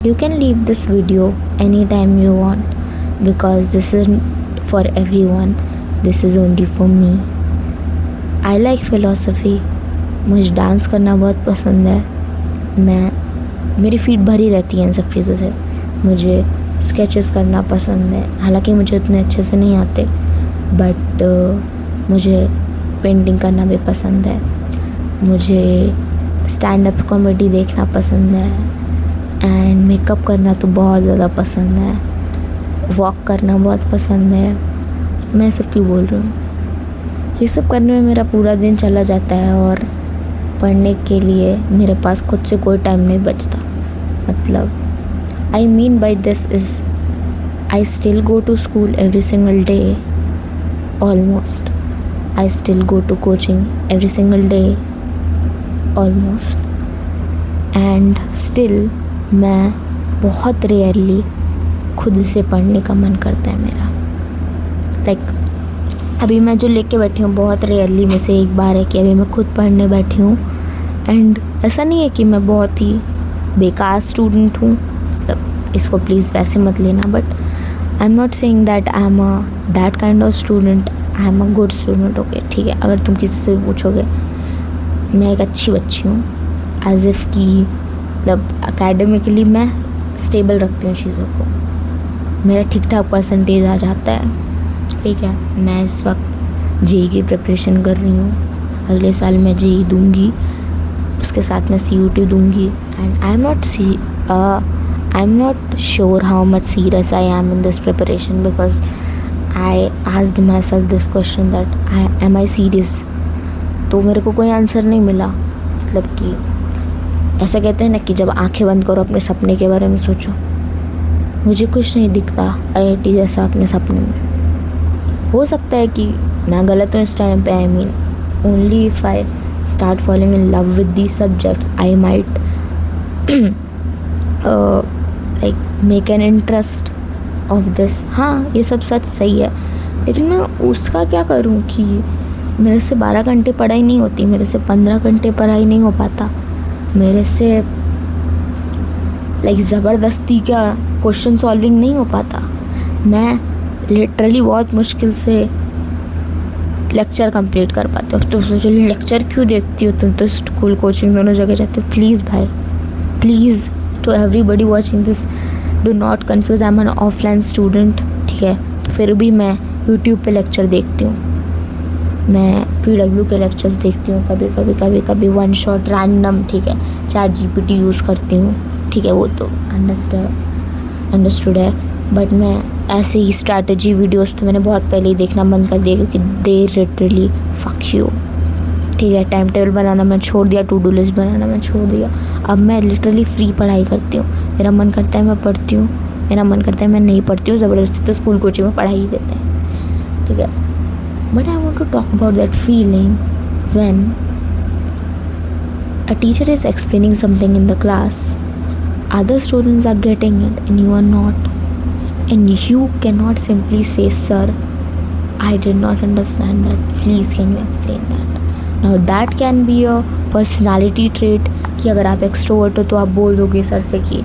You can leave this video anytime you want because this isn't for everyone. This is only for me. I like philosophy. मुझे dance करना बहुत पसंद है. मेरी feed भरी रहती है इन सब चीज़ों से. मुझे स्केचेस करना पसंद है, हालांकि मुझे उतने अच्छे से नहीं आते, बट मुझे पेंटिंग करना भी पसंद है. मुझे स्टैंड अप कॉमेडी देखना पसंद है एंड मेकअप करना तो बहुत ज़्यादा पसंद है. वॉक करना बहुत पसंद है. मैं सब क्यों बोल रही हूँ? ये सब करने में मेरा पूरा दिन चला जाता है और पढ़ने के लिए मेरे पास खुद से कोई टाइम नहीं बचता. मतलब I mean by this is I still go to school every single day almost. I still go to coaching every single day almost. And still मैं बहुत रेयरली खुद से पढ़ने का मन करता है मेरा. अभी मैं जो लेके बैठी हूँ बहुत रेयरली में से एक बार है कि अभी मैं खुद पढ़ने बैठी हूँ. एंड ऐसा नहीं है कि मैं बहुत ही बेकार स्टूडेंट हूँ, मतलब इसको प्लीज़ वैसे मत लेना, but I am not saying that I am a that kind of student. I am a good student. Okay ठीक है, अगर तुम किसी से पूछोगे मैं एक अच्छी बच्ची हूँ, एज इफ़ कि मतलब अकेडमिकली मैं स्टेबल रखती हूँ चीज़ों को. मेरा ठीक ठाक परसेंटेज आ जाता है. ठीक है, मैं इस वक्त जेई की प्रिपरेशन कर रही हूँ. अगले साल मैं जेई दूँगी, उसके साथ मैं CUT दूँगी. And I am not sure how much serious I am in this preparation because I asked my self this question that am I serious. तो मेरे को कोई आंसर नहीं मिला. मतलब कि ऐसा कहते हैं ना कि जब आंखें बंद करो अपने सपने के बारे में सोचो. मुझे कुछ नहीं दिखता IIT जैसा अपने सपने में. हो सकता है कि मैं गलत हूँ इस टाइम पे. I mean only if I start falling in love with these subjects I might like make an interest of this. हाँ, ये सब सच सही है, लेकिन मैं उसका क्या करूँ कि मेरे से 12 घंटे पढ़ाई नहीं होती, मेरे से 15 घंटे पढ़ाई नहीं हो पाता, मेरे से लाइक ज़बरदस्ती का क्वेश्चन सॉल्विंग नहीं हो पाता. मैं लिटरली बहुत मुश्किल से लेक्चर कंप्लीट कर पाते हो. तो सोचो लेक्चर क्यों देखती हो तुम तो स्कूल कोचिंग दोनों जगह जाते हो. प्लीज़ भाई, please to everybody watching this, do not confuse. I am an offline student. ठीक है, फिर भी मैं यूट्यूब पे लेक्चर देखती हूँ. मैं PW के लेक्चर्स देखती हूँ कभी वन शॉट रैंडम. ठीक है, ChatGPT यूज़ करती हूँ. ठीक है, वो तो अंडरस्टूड है. बट मैं ऐसे ही स्ट्रैटेजी वीडियोस तो मैंने बहुत पहले ही देखना बंद कर दिया क्योंकि दे लिटरली फक यू. ठीक है, टाइम टेबल बनाना मैं छोड़ दिया, टू डू लिस्ट बनाना मैं छोड़ दिया. अब मैं लिटरली फ्री पढ़ाई करती हूँ. मेरा मन करता है मैं पढ़ती हूँ, मेरा मन करता है मैं नहीं पढ़ती हूँ. ज़बरदस्ती तो स्कूल कोचिंग में पढ़ाई ही देते हैं. ठीक है, but I want to talk about that feeling when a teacher is explaining something in the class, other students are getting it and you are not, and you cannot simply say, sir, I did not understand that, please can you explain that. Now that can be a personality trait कि अगर आप extrovert हो तो आप बोल दोगे sir से कि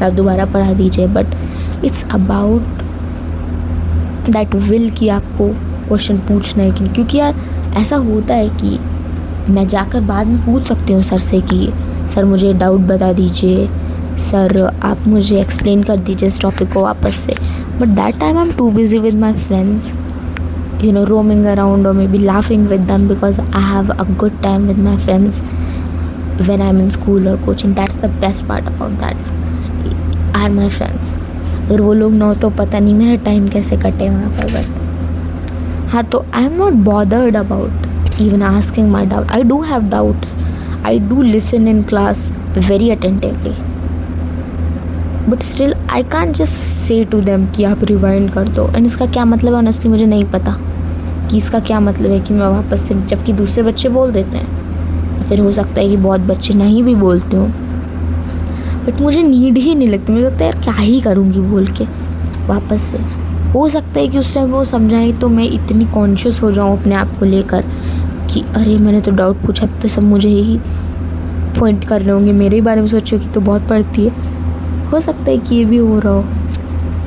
आप दोबारा पढ़ा दीजिए, but it's about that will कि आपको क्वेश्चन पूछना है कि नहीं. क्योंकि यार ऐसा होता है कि मैं जाकर बाद में पूछ सकती हूँ सर से कि सर मुझे डाउट बता दीजिए, सर आप मुझे एक्सप्लेन कर दीजिए इस टॉपिक को वापस से. But that time I am too busy with my friends, you know, roaming around और maybe laughing with them because I have a good time with my friends when I am in school और coaching. That's the best part about that are my friends. अगर वो लोग ना हो तो पता नहीं मेरा टाइम कैसे कटे वहाँ पर. बट हाँ, तो आई am not bothered about even asking my doubt. I do have doubts. I do listen in class very attentively. But still I can't just say to them कि आप रिवाइंड कर दो. एंड इसका क्या मतलब है ऑनेस्टली मुझे नहीं पता कि इसका क्या मतलब है कि मैं वापस से, जबकि दूसरे बच्चे बोल देते हैं, फिर हो सकता है कि बहुत बच्चे नहीं भी बोलते हूँ, बट मुझे नीड ही नहीं लगती. मुझे लगता है यार क्या ही करूँगी बोल के वापस से. हो सकता है कि उस टाइम वो समझाएं तो मैं इतनी कॉन्शियस हो जाऊँ अपने आप को लेकर कि अरे मैंने तो डाउट पूछा, अब तो सब मुझे ही पॉइंट कर रहे होंगे, मेरे ही बारे में सोचो कि तो बहुत पढ़ती है. हो सकता है कि ये भी हो रहा हो.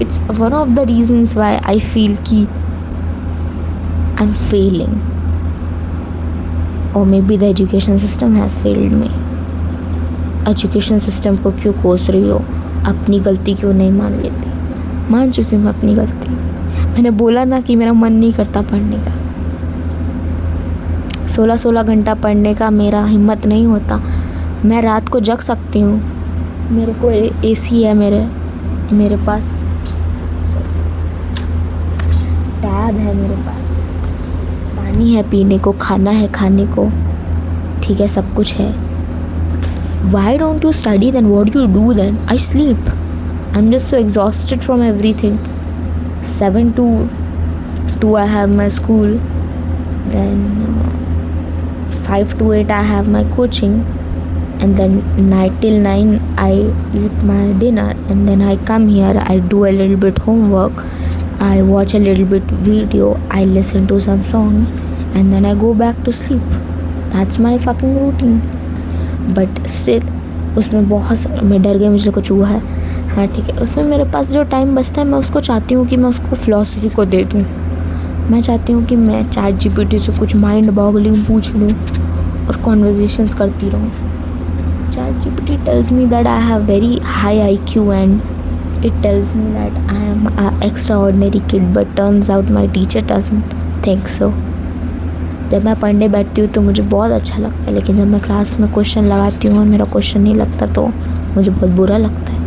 It's one of the reasons why I feel कि आई एम फेलिंग, और may be the education system has failed me. Education system को क्यों कोस रही हो? अपनी गलती क्यों नहीं मान लेती? मान चुकी हूँ मैं अपनी गलती. मैंने बोला ना कि मेरा मन नहीं करता पढ़ने का. 16-16 घंटा पढ़ने का मेरा हिम्मत नहीं होता. मैं रात को जग सकती हूँ. मेरे को एसी है, मेरे पास टैब है, मेरे पास पानी है पीने को, खाना है खाने को, ठीक है, सब कुछ है. Why don't you study then? What do you do then? I sleep. I'm just so exhausted from everything. 7 to 2 I have my school. Then 5 to 8 I have my coaching. And then night till 9 I eat my dinner. And then I come here, I do a little bit homework. I watch a little bit video. I listen to some songs. And then I go back to sleep. That's my fucking routine. But still उसमें बहुत मैं डर गई, मुझे को चूहा है. हाँ ठीक है, उसमें मेरे पास जो टाइम बचता है मैं उसको चाहती हूँ कि मैं उसको फ़िलॉसफी को दे दूँ. मैं चाहती हूँ कि मैं ChatGPT से कुछ माइंड बॉगलिंग पूछ लूँ और कॉन्वर्जेशंस करती रहूँ. ChatGPT tells me that I have very high IQ and it tells me that I am an extraordinary kid, but turns out my teacher doesn't think so. जब मैं पढ़ने बैठती हूँ तो मुझे बहुत अच्छा लगता है, लेकिन जब मैं क्लास में क्वेश्चन लगाती हूँ और मेरा क्वेश्चन नहीं लगता तो मुझे बहुत बुरा लगता है.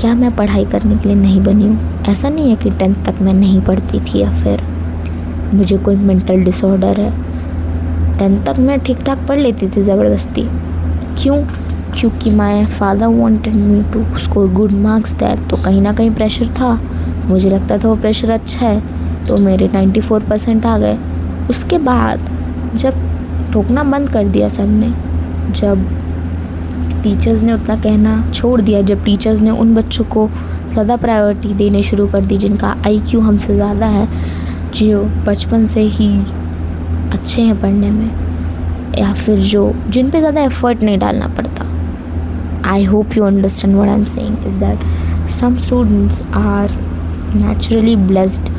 क्या मैं पढ़ाई करने के लिए नहीं बनी हूँ? ऐसा नहीं है कि 10th तक मैं नहीं पढ़ती थी या फिर मुझे कोई मेंटल डिसऑर्डर है. 10th तक मैं ठीक ठाक पढ़ लेती थी ज़बरदस्ती. क्यों? क्योंकि my father wanted me to score good marks that. तो कहीं ना कहीं प्रेशर था, मुझे लगता था वो प्रेशर अच्छा है, तो मेरे 94% आ गए. उसके बाद जब ठोकना बंद कर दिया सब ने, जब टीचर्स ने उतना कहना छोड़ दिया, जब टीचर्स ने उन बच्चों को ज़्यादा प्रायोरिटी देने शुरू कर दी जिनका IQ हमसे ज़्यादा है, जो बचपन से ही अच्छे हैं पढ़ने में, या फिर जिन पे ज़्यादा एफर्ट नहीं डालना पड़ता. I hope you understand what I am saying is that some students are naturally blessed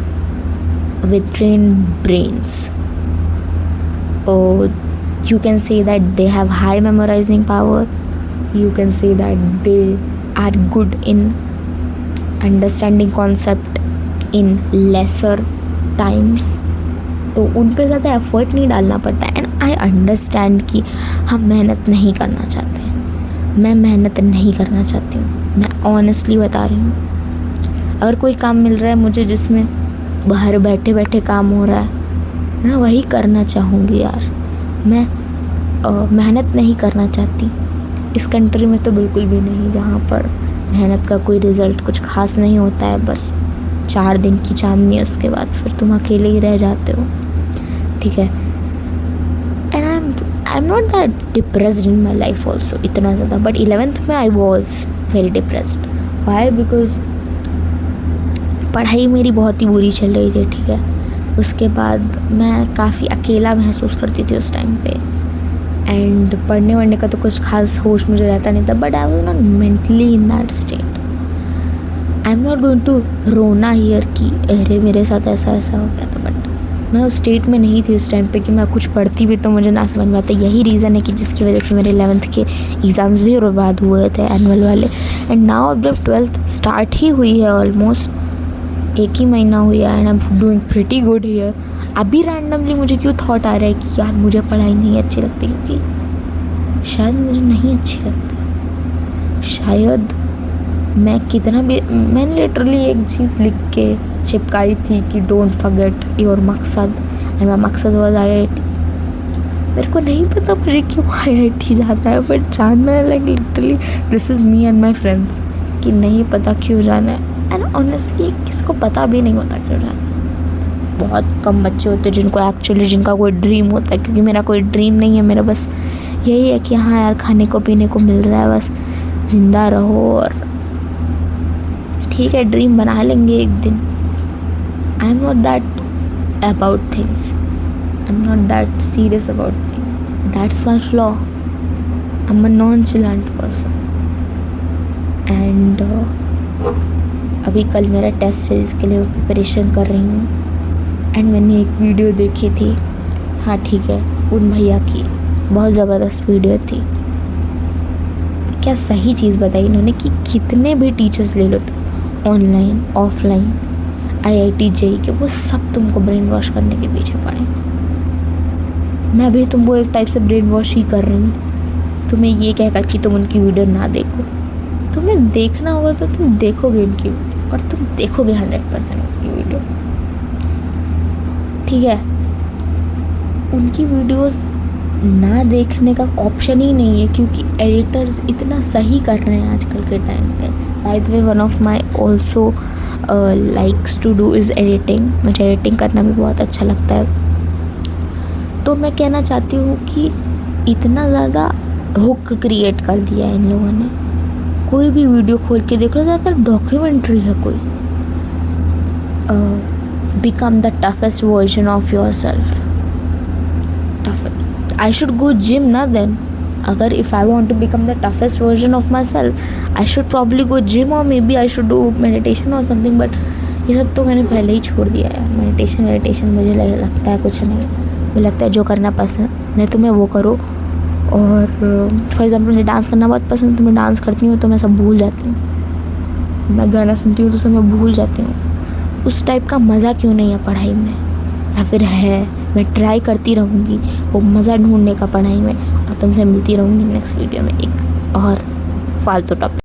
with trained brains. Or you can say that they have high memorizing power. You can say that they are good in understanding concept in lesser times. तो उन पे ज़्यादा effort नहीं डालना पड़ता. And I understand कि हम मेहनत नहीं करना चाहते हैं. मैं मेहनत नहीं करना चाहती हूँ, मैं ऑनेस्टली बता रही हूँ. अगर कोई काम मिल रहा है मुझे जिसमें बाहर बैठे बैठे काम हो रहा है, मैं वही करना चाहूँगी यार. मैं मेहनत नहीं करना चाहती. इस कंट्री में तो बिल्कुल भी नहीं, जहाँ पर मेहनत का कोई रिज़ल्ट कुछ खास नहीं होता है. बस 4 दिन की चांदनी, उसके बाद फिर तुम अकेले ही रह जाते हो, ठीक है. And I am not that depressed in my life also इतना ज़्यादा, बट 11th में I was very depressed. Why? Because पढ़ाई मेरी बहुत ही बुरी चल रही थी, ठीक है. उसके बाद मैं काफ़ी अकेला महसूस करती थी उस टाइम पे. एंड पढ़ने वढ़ने का तो कुछ खास होश मुझे रहता नहीं था, but I was not mentally in that state. I am not going to रोना हियर कि अरे मेरे साथ ऐसा ऐसा हो गया था, बट मैं उस स्टेट में नहीं थी उस टाइम पे कि मैं कुछ पढ़ती भी तो मुझे ना समझ में आता. यही रीज़न है कि जिसकी वजह से मेरे 11th के एग्ज़ाम्स भी बर्बाद हुए थे, एनुअल वाले. एंड नाउ जब 12th स्टार्ट ही हुई है, ऑलमोस्ट 1 ही महीना हुआ है, and I am doing pretty good here. अभी रैंडमली मुझे क्यों थॉट आ रहा है कि यार मुझे पढ़ाई नहीं अच्छी लगती, क्योंकि शायद मुझे नहीं अच्छी लगती. शायद मैं कितना भी, मैंने लिटरली एक चीज़ लिख के चिपकाई थी कि डोंट फॉरगेट योर मकसद, एंड माय मकसद वाज IIT. मेरे को नहीं पता मुझे क्यों IIT जाना है, बट जाना है. Like literally this is me and my friends कि नहीं पता क्यों जाना है. एंड ऑनेस्टली किसको पता भी नहीं होता क्यों जाना है. बहुत कम बच्चे होते हैं जिनका कोई ड्रीम होता है, क्योंकि मेरा कोई ड्रीम नहीं है. मेरा बस यही है कि हाँ यार खाने को पीने को मिल रहा है, बस जिंदा रहो, और ठीक है ड्रीम बना लेंगे एक दिन. I am not that about things, I am not that serious about things. That's my flaw. I am a nonchalant person. And अभी कल मेरा टेस्ट है जिसके लिए मैं प्रिपरेशन कर रही हूँ। एंड मैंने एक वीडियो देखी थी, हाँ ठीक है, उन भैया की बहुत ज़बरदस्त वीडियो थी। क्या सही चीज़ बताई इन्होंने कि कितने भी टीचर्स ले लो तुम, ऑनलाइन ऑफलाइन IIT JEE के, वो सब तुमको ब्रेन वॉश करने के पीछे पड़े। मैं भी तुमको एक टाइप से ब्रेन वॉश ही कर रही हूँ, तुम्हें ये कहकर कि तुम उनकी वीडियो ना देखो। तुम्हें देखना होगा तो तुम देखोगे उनकी वीडियो, और तुम देखोगे 100% उनकी वीडियो, ठीक है। उनकी वीडियोस ना देखने का ऑप्शन ही नहीं है, क्योंकि एडिटर्स इतना सही कर रहे हैं आजकल के टाइम पे। By the way, one of my also likes to do is editing. मुझे एडिटिंग करना भी बहुत अच्छा लगता है। तो मैं कहना चाहती हूँ कि इतना ज़्यादा हुक क्रिएट कर दिया है इन लोगों ने। कोई भी वीडियो खोल के देख लो, ज़्यादातर डॉक्यूमेंट्री है कोई। Become the toughest version of your self. I should go gym ना then. अगर if I want to become the toughest version of myself, I should probably go gym or maybe I should do meditation or something. But ये सब तो मैंने पहले ही छोड़ दिया है। मेडिटेशन मुझे लगता है कुछ नहीं। मुझे लगता है जो करना पसंद है तुम्हें वो करो। और फॉर एग्जाम्पल मुझे डांस करना बहुत पसंद है, तो मैं डांस करती हूँ तो मैं सब भूल जाती हूँ। मैं गाना सुनती हूँ तो सब मैं भूल जाती हूँ। उस टाइप का मज़ा क्यों नहीं है पढ़ाई में, या फिर है? मैं ट्राई करती रहूँगी वो मज़ा ढूंढने का पढ़ाई में, और तुमसे मिलती रहूँगी नेक्स्ट वीडियो में एक और फालतू टॉपिक।